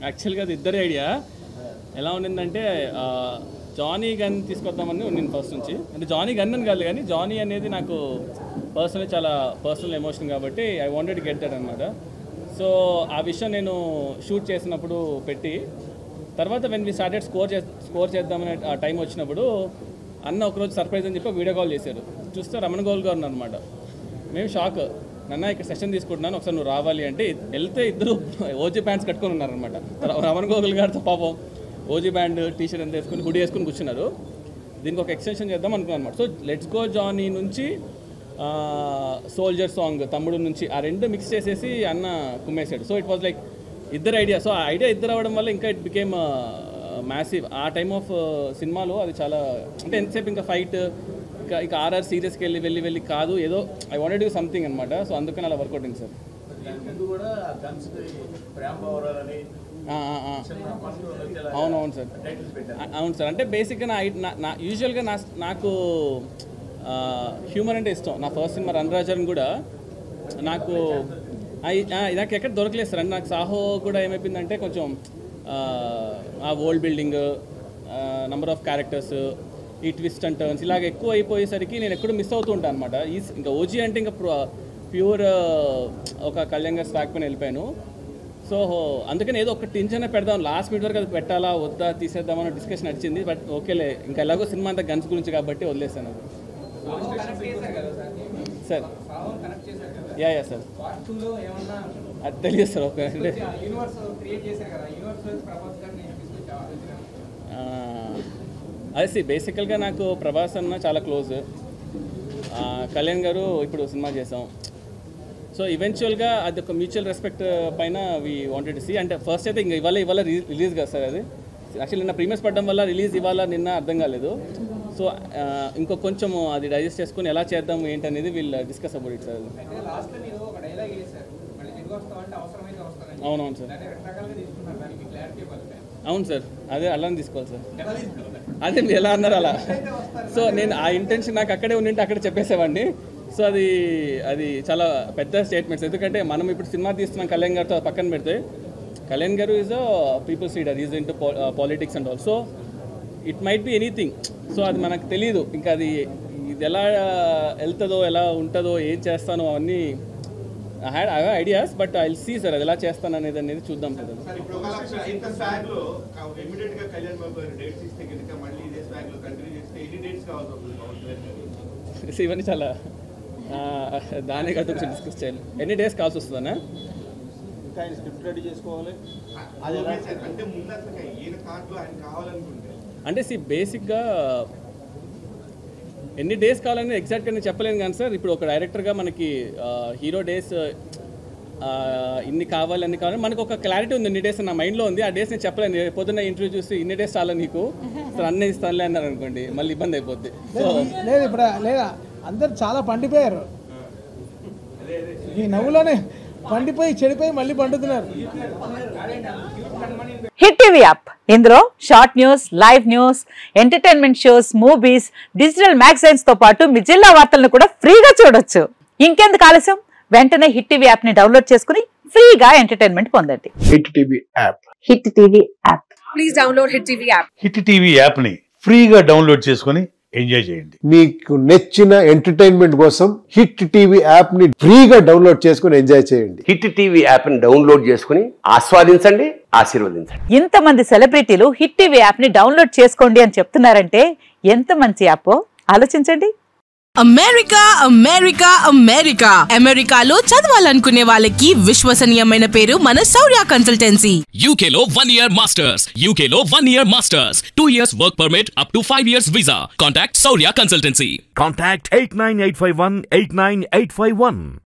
యాక్చువల్గా అది ఇద్దరి ఐడియా. ఎలా ఉండిందంటే జానీ గన్ తీసుకొద్దామని ఉండింది ఫస్ట్ నుంచి. అంటే జానీ గన్ అని కాదు కానీ జానీ అనేది నాకు పర్సనలీ చాలా పర్సనల్ ఎమోషన్ కాబట్టి I wanted to get that అనమాట. సో ఆ విషయం నేను షూట్ చేసినప్పుడు పెట్టి తర్వాత వెన్ వి స్టార్టెడ్ స్కోర్ చేద్దామనే ఆ టైం వచ్చినప్పుడు అన్న ఒకరోజు సర్ప్రైజ్ అని చెప్పి వీడియో కాల్ చేశారు. చూస్తే రమణ గోల్ గారు అనమాట. మేము షాక్, నన్న ఇక్కడ సెషన్ తీసుకుంటున్నాను ఒకసారి నువ్వు రావాలి అంటే వెళ్తే ఇద్దరు ఓజీ ప్యాంట్స్ కట్టుకొని ఉన్నారనమాట. రమణ గోగుల్ గారితో పాపం ఓజీ బ్యాండ్ టీషర్ట్ అంతా వేసుకుని హుడీ వేసుకుని కూర్చున్నారు. దీనికి ఒక ఎక్స్టెన్షన్ చేద్దాం అనుకున్నాను అనమాట. సో లెట్స్ గో జానీ నుంచి సోల్జర్ సాంగ్ తమ్ముడు నుంచి ఆ రెండు మిక్స్ చేసేసి అన్న కుమ్మేశాడు. సో ఇట్ వాజ్ లైక్ ఇద్దరు ఐడియా. సో ఆ ఐడియా ఇద్దరు అవ్వడం వల్ల ఇంకా ఇట్ బికేమ్ మ్యాసివ్. ఆ టైమ్ ఆఫ్ సినిమాలో అది చాలా అంటే ఎంతసేపు ఇంకా ఫైట్ ఇక ఆర్ఆర్ సీరియస్కి వెళ్ళి కాదు, ఏదో I wanted to do something అనమాట. సో అందుకని అలా వర్కౌట్ అయింది సార్. అవునవును సార్, అవును సార్. అంటే బేసిక్గా నా యూజువల్గా నాకు హ్యూమర్ అంటే ఇష్టం. నా ఫస్ట్ సినిమా రణరాజన్ కూడా నాకు ఎక్కడ దొరకలేదు సార్. అంటే నాకు సాహో కూడా ఏమైపోయిందంటే కొంచెం ఆ world building, number of characters, ఈ ట్విస్ట్ అండ్ టర్న్స్ ఇలాగ ఎక్కువ అయిపోయేసరికి నేను ఎక్కడో మిస్ అవుతూ ఉంటాను అనమాట. ఇంకా ఓజీ అంటే ఇంకా ప్యూర్ ఒక కళ్యాణ్ గారి స్టాక్ పైన వెళ్ళిపోయాను. సో అందుకని ఏదో ఒక టెన్షన్ పెడదాం, లాస్ట్ మినిట్ వరకు అది పెట్టాలా వద్దా తీసేద్దామని డిస్కషన్ నడిచింది. బట్ ఓకేలే, ఇంకా ఎలాగో సినిమా అంతా గన్స్ గురించి కాబట్టి వదిలేసాను సార్. యా సార్, అది తెలియదు సార్. ఓకే అదే బేసికల్గా నాకు ప్రభాస్ అన్న చాలా క్లోజ్. కళ్యాణ్ గారు ఇప్పుడు సినిమా చేసాం. సో ఈవెన్చువల్గా అది ఒక మ్యూచువల్ రెస్పెక్ట్ పైన వీ వాంటెడ్ టు సీ. అంటే ఫస్ట్ అయితే ఇంకా ఇవాళ రిలీజ్ కదా సార్. అది యాక్చువల్లీ నిన్న ప్రీమియర్స్ పడడం వల్ల రిలీజ్ ఇవాళ నిన్న అర్థం కాలేదు. సో ఇంకో కొంచెం అది డైజెస్ట్ చేసుకుని ఎలా చేద్దాం ఏంటనేది వీళ్ళు డిస్కస్ అబౌట్ ఇట్ సార్. అవునవును సార్, అవును సార్. అదే అలానే తీసుకోవాలి సార్. అదే మీరు ఎలా అన్నారు అలా. సో నేను ఆ ఇంటెన్షన్ నాకు అక్కడే ఉండింటే అక్కడే చెప్పేసేవాడిని. సో అది చాలా పెద్ద స్టేట్మెంట్స్. ఎందుకంటే మనం ఇప్పుడు సినిమా తీస్తున్నాం కళ్యాణ్ గారితో పక్కన పెడితే, కళ్యాణ్ గారు is a peoples leader, is into politics and all. So it might be anything. So అది మనకు తెలియదు. ఇంకా ఇది ఎలా వెళ్తుందో ఎలా ఉంటుందో ఏం చేస్తానో అవన్నీ I have ideas. But I will see sir అది ఎలా చేస్తాను అనేది చూద్దాం సార్. ఇవన్నీ చాలా దాని కదా కొంచెం డిస్కస్ చేయాలి. ఎన్ని డేస్ కావాల్సి వస్తుందన్నా? అంటే బేసిక్గా ఎన్ని డేస్ కావాలని ఎగ్జాక్ట్గా నేను చెప్పలేను కానీ సార్, ఇప్పుడు ఒక డైరెక్టర్గా మనకి హీరో డేస్ ఇన్ని కావాలి అన్ని కావాలి మనకు ఒక క్లారిటీ ఉంది. ఎన్ని డేస్ నా మైండ్లో ఉంది. ఆ డేస్ నేను చెప్పలేను. పొద్దున్న ఇంటర్వ్యూ చూసి ఇన్ని డేస్ చాలా నీకు సార్ అన్నీ ఇస్తానులే అన్నారు అనుకోండి, మళ్ళీ ఇబ్బంది అయిపోద్ది. లేదు ఇప్పుడు లేదా అందరు చాలా పండిపోయారు. ఈ నవ్వులోనే పండిపోయి చెడిపోయి మళ్ళీ పండుతున్నారు. హిట్ టీవీ యాప్, ఇందులో short news, live news, entertainment shows, movies, digital magazines తో పాటు మీ జిల్లా వార్తలను కూడా ఫ్రీగా చూడొచ్చు. ఇంకెందుకు ఆలస్యం, వెంటనే హిట్ టీవీ యాప్ ని డౌన్లోడ్ చేసుకుని ఫ్రీగా ఎంటర్టైన్మెంట్ పొందండి. Hit TV app, hit TV app, please download hit TV app. Hit TV app ని ఫ్రీగా డౌన్లోడ్ చేసుకుని ఎంజాయ్ చేయండి. మీకు నచ్చిన ఎంటర్టైన్మెంట్ కోసం హిట్ టీవీ యాప్ ని ఫ్రీగా డౌన్లోడ్ చేసుకుని ఎంజాయ్ చేయండి. హిట్ టీవీ యాప్ ని డౌన్లోడ్ చేసుకుని ఆస్వాదించండి, ఆశీర్వదించండి. ఇంతమంది సెలబ్రిటీలు హిట్ టీవీ యాప్ ని డౌన్లోడ్ చేసుకోండి అని చెప్తున్నారంటే ఎంత మంచి యాప్ ఆలోచించండి. అమెరికా అమెరికా అమెరికా అమెరికాలో చదవాలనుకునే వాళ్ళకి విశ్వసనీయమైన పేరు మన శౌర్య కన్సల్టెన్సీ. UK లో 1 year masters, UK లో 1 year masters, 2 years work permit up to 5 years visa. Contact Shaurya Consultancy. Contact 89851 89851.